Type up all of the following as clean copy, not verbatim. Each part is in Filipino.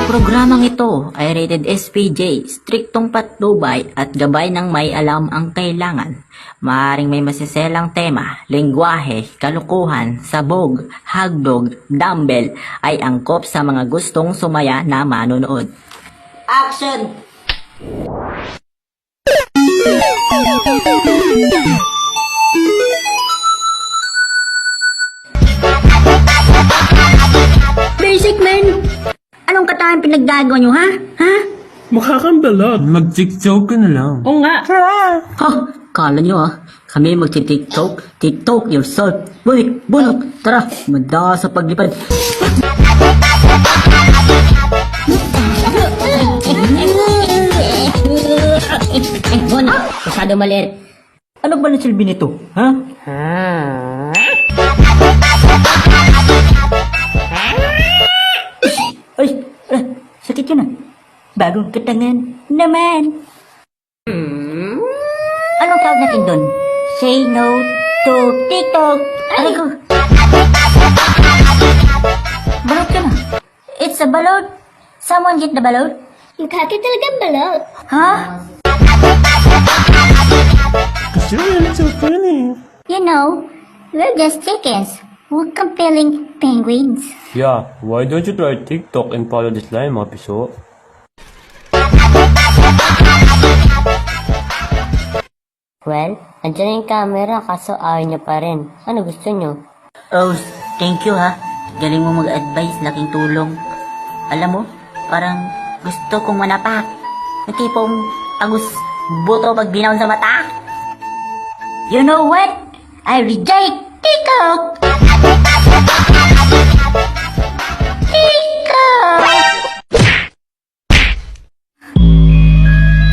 Programang ito ay rated SPJ, striktong patnubay at gabay ng may alam ang kailangan. Maaring may masiselang tema, lengguwahe, kalukuhan, sabog, hagdog, dumbbell ay angkop sa mga gustong sumaya na manonood. Action! Basic man! Anong katayang pinaggagawa nyo, ha? Ha? Mukha kang balot. Mag-tiktok ka na lang. Oo nga. Ha? Kala nyo kami magti-tiktok? TikTok yourself. Bulik, bulok, tara, manda sa paglipad. Bon, masyado malir. Ano ba na silbi nito? Ha? Ay, sakit yun Bagong katangan naman. Anong tawag natin doon? Say no to TikTok. Aray ko. Balot ka na. It's a balot. Someone get the balot? Mukha ka talagang balot. Ha? Kasi you're so funny. You know, we're just chickens. We're compelling penguins. Yeah, why don't you try TikTok and follow this line, mga piso? Well, andyan yung camera kaso ayaw niya pa rin. Ano gusto niyo? Rose, thank you Galing mo mag-advise, laking tulong. Alam mo, parang gusto kong manapak. Yung tipong agus buto pag binaon sa mata. You know what? I reject TikTok! TikTok!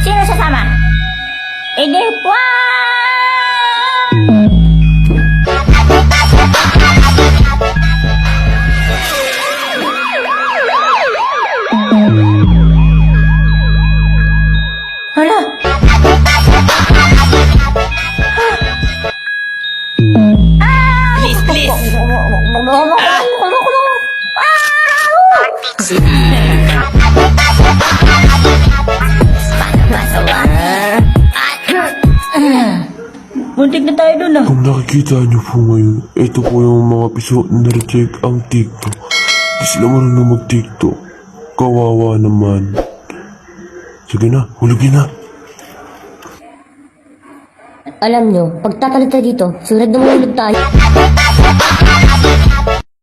Sino sasama? Edipwa! Hala! Please! Muntik na tayo dun Kung nakikita niyo po ngayon, ito po yung mga piso na reject ang TikTok. Di sila marunong mag-TikTok. Kawawa naman. Sige na, hulugin na. Alam niyo, pag tatalit tayo dito, sunod na mahulog tayo.